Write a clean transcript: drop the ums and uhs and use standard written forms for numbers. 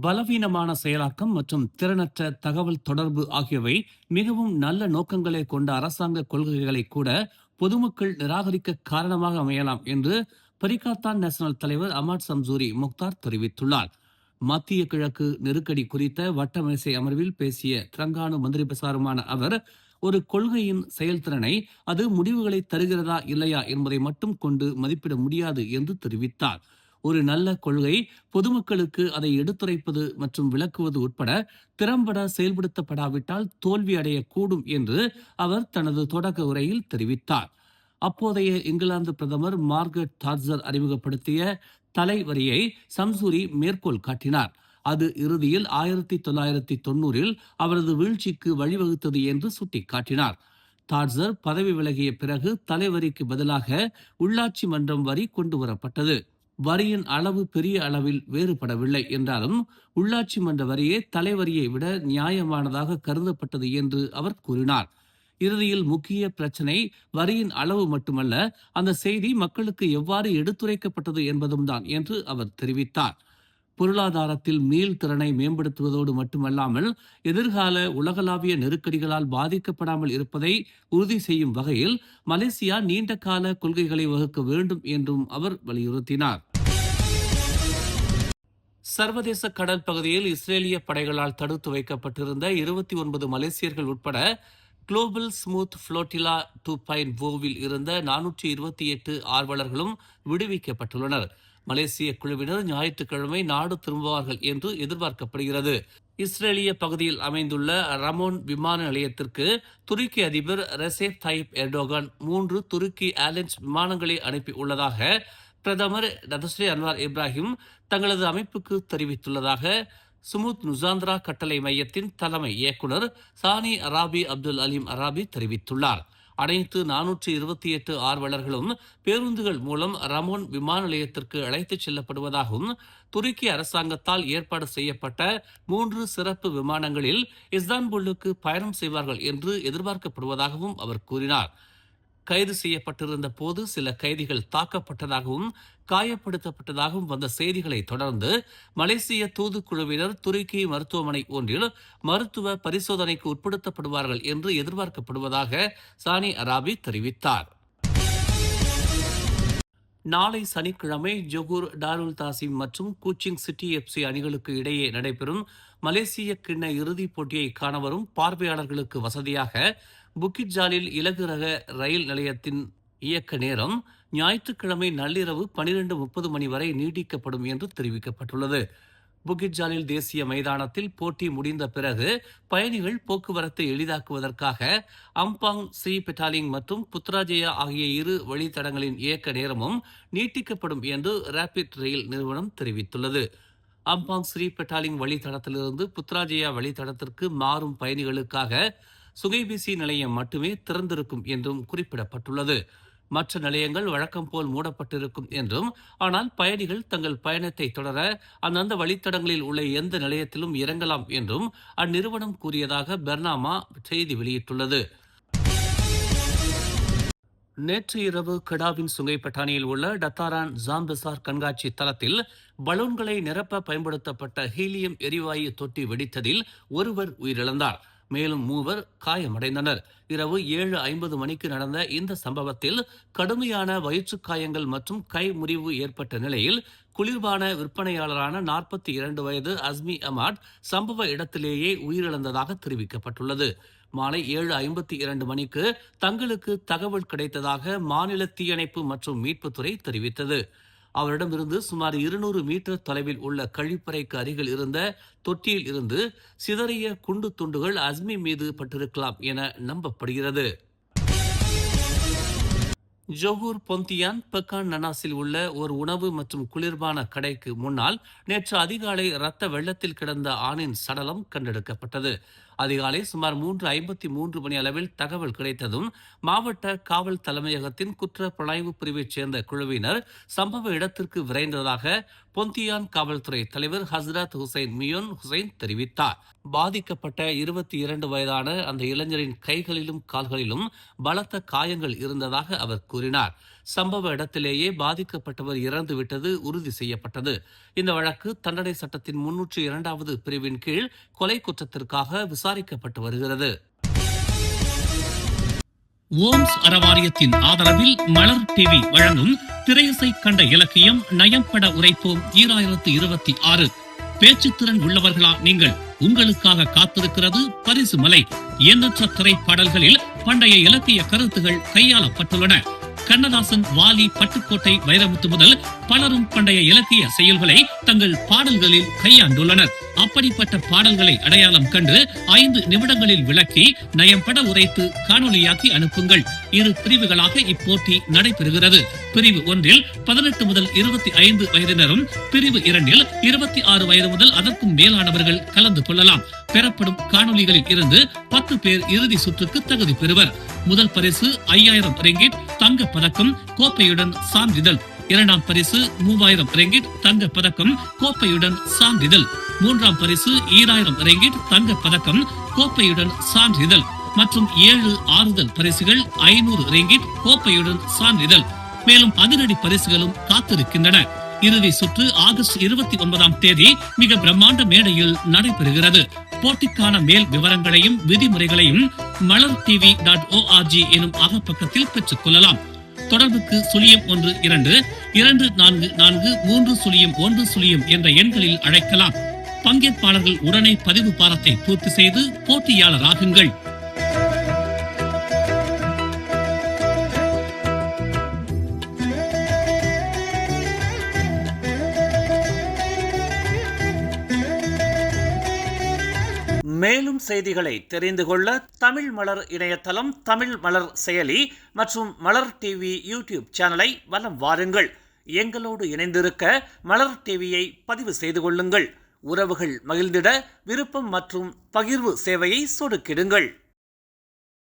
பலவீனமான செயலாக்கம் மற்றும் திறனற்ற தகவல் தொடர்பு ஆகியவை மிகவும் நல்ல நோக்கங்களை கொண்ட அரசாங்க கொள்கைகளை கூட பொதுமக்கள் நிராகரிக்க காரணமாக அமையலாம் என்று பரிகாத்தான் நேஷனல் தலைவர் அமாட் சம்சூரி முக்தார் தெரிவித்துள்ளார். மத்திய கிழக்கு நெருக்கடி குறித்த வட்டமேசை அமர்வில் பேசிய திரங்கானு மந்திரி பிரசாரமான அவர், ஒரு கொள்கையின் செயல்திறனை அது முடிவுகளை தருகிறதா இல்லையா என்பதை மட்டும் கொண்டு மதிப்பிட முடியாது என்று தெரிவித்தார். ஒரு நல்ல கொள்கை பொதுமக்களுக்கு அதை எடுத்துரைப்பது மற்றும் விளக்குவது உட்பட திறம்பட செயல்படுத்தப்படாவிட்டால் தோல்வி அடையக்கூடும் என்று அவர் தனது தொடக்க உரையில் தெரிவித்தார். அப்போதைய இங்கிலாந்து பிரதமர் மார்கரெட் தாட்சர் அறிமுகப்படுத்திய தலைவரியை சம்சூரி மேற்கோள் காட்டினார். அது இறுதியில் 1990இல் அவரது வீழ்ச்சிக்கு வழிவகுத்தது என்று சுட்டிக்காட்டினார். தாட்சர் பதவி விலகிய பிறகு தலைவரிக்கு பதிலாக உள்ளாட்சி மன்றம் வரி கொண்டு வரப்பட்டது. வரியின் அளவு பெரிய அளவில் வேறுபடவில்லை என்றாலும் உள்ளாட்சி மன்ற வரியே தலைவரியை விட நியாயமானதாக கருதப்பட்டது என்று அவர் கூறினார். இறுதியில் முக்கிய பிரச்சனை வரியின் அளவு மட்டுமல்ல, அந்த செய்தி மக்களுக்கு எவ்வாறு எடுத்துரைக்கப்பட்டது என்பதும் தான் என்று அவர் தெரிவித்தார். பொருளாதாரத்தில் மீள்திறனை மேம்படுத்துவதோடு மட்டுமல்லாமல் எதிர்கால உலகளாவிய நெருக்கடிகளால் பாதிக்கப்படாமல் இருப்பதை உறுதி செய்யும் வகையில் மலேசியா நீண்ட கால கொள்கைகளை வகுக்க வேண்டும் என்றும் அவர் வலியுறுத்தினார். சர்வதேச கடல் பகுதியில் இஸ்ரேலிய படைகளால் தடுத்து வைக்கப்பட்டிருந்த 29 மலேசியர்கள் உட்பட குளோபல் ஸ்மூத் புளோட்டிலா 2.0வில் இருந்த 428 ஆர்வலர்களும் விடுவிக்கப்பட்டுள்ளனர். மலேசிய குழுவினர் ஞாயிற்றுக்கிழமை நாடு திரும்புவார்கள் என்று எதிர்பார்க்கப்படுகிறது. இஸ்ரேலிய பகுதியில் அமைந்துள்ள ரமோன் விமான நிலையத்திற்கு துருக்கி அதிபர் ரெசேப் தாயிப் எர்டோகான் 3 துருக்கி ஏர்லைன்ஸ் விமானங்களை அனுப்பியுள்ளதாக பிரதமர் டதஸ்ரீ அன்வார் இப்ராஹிம் தங்களது அமைப்புக்கு தெரிவித்துள்ளதாக சுமுத் நுசாந்திரா கட்டளை மையத்தின் தலைமை இயக்குனர் சானி அராபி அப்துல் அலீம் அராபி தெரிவித்துள்ளார். அனைத்து 428 ஆர்வலர்களும் பேருந்துகள் மூலம் ரமோன் விமான நிலையத்திற்கு அழைத்துச் செல்லப்படுவதாகவும் துருக்கி அரசாங்கத்தால் ஏற்பாடு செய்யப்பட்ட 3 சிறப்பு விமானங்களில் இஸ்தான்புல்லுக்கு பயணம் செய்வார்கள் என்று எதிர்பார்க்கப்படுவதாகவும் அவர் கூறினார். கைது செய்யப்பட்டிருந்த போது சில கைதிகள் தாக்கப்பட்டதாகவும் காயப்படுத்தப்பட்டதாகவும் வந்த செய்திகளை தொடர்ந்து மலேசிய தூதுக்குழுவினர் துருக்கி மருத்துவமனை ஒன்றில் மருத்துவ பரிசோதனைக்கு உட்படுத்தப்படுவார்கள் என்று எதிர்பார்க்கப்படுவதாக சானி அராபி தெரிவித்தார். நாளை சனிக்கிழமை ஜொகூர் டாருல் தாசிம் மற்றும் கூச்சிங் சிட்டி எஃப்சி அணிகளுக்கு இடையே நடைபெறும் மலேசிய கிண்ண இறுதிப் போட்டியை காண வரும் பார்வையாளர்களுக்கு வசதியாக புக்கிட் ஜாலில் இலகு ரக ரயில் நிலையத்தின் இயக்க நேரம் ஞாயிற்றுக்கிழமை நள்ளிரவு 12:30 மணி வரை நீட்டிக்கப்படும் என்று தெரிவிக்கப்பட்டுள்ளது. புக்கிட் ஜாலில் தேசிய மைதானத்தில் போட்டி முடிந்த பிறகு பயணிகள் போக்குவரத்தை எளிதாக்குவதற்காக அம்பாங் ஸ்ரீ பெட்டாலிங் மற்றும் புத்ராஜயா ஆகிய இரு வழித்தடங்களின் இயக்க நேரமும் நீட்டிக்கப்படும் என்று ரேபிட் ரயில் நிறுவனம் தெரிவித்துள்ளது. அம்பாங் ஸ்ரீ பெட்டாலிங் வழித்தடத்திலிருந்து புத்ராஜயா வழித்தடத்திற்கு மாறும் பயணிகளுக்காக சுகைபிசி நிலையம் மட்டுமே திறந்திருக்கும் என்றும் குறிப்பிடப்பட்டுள்ளது. மற்ற நிலையங்கள் வழக்கம் போல் மூடப்பட்டிருக்கும் என்றும், ஆனால் பயணிகள் தங்கள் பயணத்தை தொடர அந்தந்த வழித்தடங்களில் உள்ள எந்த நிலையத்திலும் இறங்கலாம் என்றும் அந்நிறுவனம் கூறியதாக பெர்னாமா செய்தி வெளியிட்டுள்ளது. நேற்று இரவு கெடாவின் சுங்கைப்பட்டாணியில் உள்ள டத்தாரான் ஜாம்பெசார் கண்காட்சி தளத்தில் பலூன்களை நிரப்ப பயன்படுத்தப்பட்ட ஹீலியம் எரிவாயு தொட்டி வெடித்ததில் ஒருவர் உயிரிழந்தார். மேலும் 3 காயமடைந்தனர். இரவு 7:50 மணிக்கு நடந்த இந்த சம்பவத்தில் கடுமையான வயிற்றுக் காயங்கள் மற்றும் கை முறிவு ஏற்பட்ட நிலையில் குளிர்பான விற்பனையாளரான 42 வயது அஸ்மி அமாட் சம்பவ இடத்திலேயே உயிரிழந்ததாக தெரிவிக்கப்பட்டுள்ளது. மாலை 7:52 மணிக்கு தங்களுக்கு தகவல் கிடைத்ததாக மாநில தீயணைப்பு மற்றும் மீட்புத்துறை தெரிவித்தது. அவரிடமிருந்து சுமார் 200 மீட்டர் தொலைவில் உள்ள கழிப்பறைக்கு அருகில் இருந்த தொட்டியில் இருந்து சிதறிய குண்டு துண்டுகள் அஸ்மி மீது பட்டிருக்கலாம் என நம்பப்படுகிறது. ஜொகூர் பொந்தியான் பெக்கான் நனாஸில் உள்ள ஒரு உணவு மற்றும் குளிர்பான கடைக்கு முன்னால் நேற்று அதிகாலை இரத்த வெள்ளத்தில் கிடந்த ஆணின் சடலம் கண்டெடுக்கப்பட்டது. அதிகாலை சுமார் 3:53 மணி அளவில் தகவல் கிடைத்ததும் மாவட்ட காவல் தலைமையகத்தின் குற்ற புலனாய்வு பிரிவைச் சேர்ந்த குழுவினர் சம்பவ இடத்திற்கு விரைந்ததாக பொந்தியான் காவல்துறை தலைவர் ஹஸ்ரத் ஹுசைன் மியோன் ஹுசைன் தெரிவித்தார். பாதிக்கப்பட்ட 22 வயதான அந்த இளைஞரின் கைகளிலும் கால்களிலும் பலத்த காயங்கள் இருந்ததாக அவர் கூறினார். சம்பவ இடத்திலேயே பாதிக்கப்பட்டவர் இறந்துவிட்டது உறுதி செய்யப்பட்டது. இந்த வழக்கு தண்டனை சட்டத்தின் 302வது பிரிவின் கீழ் கொலை குற்றத்திற்காக விசாரிக்கப்பட்டு வருகிறது. ஓம்ஸ் அறவாரியத்தின் ஆதரவில் மலர் டிவி வழங்கும் திரையிசை கண்ட இலக்கியம் நயம்பட உரைப்போம் 2026. பேச்சுத்திறன் உள்ளவர்களா நீங்கள்? உங்களுக்காக காத்திருக்கிறது பரிசு மலை. எண்ணற்ற திரைப்பாடல்களில் பண்டைய இலக்கிய கருத்துகள் கையாளப்பட்டுள்ளன. கண்ணதாசன், வாலி, பட்டுக்கோட்டை, வைரமுத்து முதல் பலரும் பண்டைய இலக்கிய செயல்களை தங்கள் பாடல்களில் கையாண்டுள்ளனர். அப்படிப்பட்ட பாடல்களை அடையாளம் கண்டு 5 நிமிடங்களில் விளக்கி நயம்பட உரைத்து காணொலியாக்கி அனுப்புங்கள். 2 பிரிவுகளாக இப்போட்டி நடைபெறுகிறது. பிரிவு 1 18 முதல் 25 வயதினரும், பிரிவு 2 26 வயது முதல் அதற்கும் மேலானவர்கள் கலந்து கொள்ளலாம். பெறப்படும் காணொலிகளில் இருந்து 10 பேர் இறுதி சுற்றுக்கு தகுதி பெறுவர். முதல் பரிசு 5000 ரிங்கிட் தங்க பதக்கம் கோப்பையுடன் சான்றிதழ். இரண்டாம் பரிசு 3000 ரிங்கிட் தங்க பதக்கம் கோப்பையுடன் சான்றிதழ். மூன்றாம் பரிசு 2000 ரிங்கிட் தங்க பதக்கம் கோப்பையுடன் சான்றிதழ் மற்றும் 7 ஆறுதல் பரிசுகள் 500 ரிங்கிட் கோப்பையுடன் சான்றிதழ். மேலும் அதிரடி பரிசுகளும் காத்திருக்கின்றன. இறுதி சுற்று ஆகஸ்ட் 29ஆம் தேதி மிக பிரம்மாண்ட மேடையில் நடைபெறுகிறது. போட்டிக்கான மேல் விவரங்களையும் விதிமுறைகளையும் malartv.org எனும் அகப்பக்கத்தில் பெற்றுக் கொள்ளலாம். தொடர்புக்கு 01 2 244 301 என்ற எண்களில் அழைக்கலாம். பங்கேற்பாளர்கள் உடனே பதிவு பாரத்தை பூர்த்தி செய்து போட்டியாளராகுங்கள். மேலும் செய்திகளை தெரிந்து கொள்ள தமிழ் மலர் இணையதளம், தமிழ் மலர் செயலி மற்றும் மலர் டிவி யூடியூப் சேனலை வலம் வாருங்கள். எங்களோடு இணைந்திருக்க மலர் டிவியை பதிவு செய்து கொள்ளுங்கள். உறவுகள் மகிழ்ந்திட விருப்பம் மற்றும் பகிர்வு சேவையை சொடுக்கிடுங்கள்.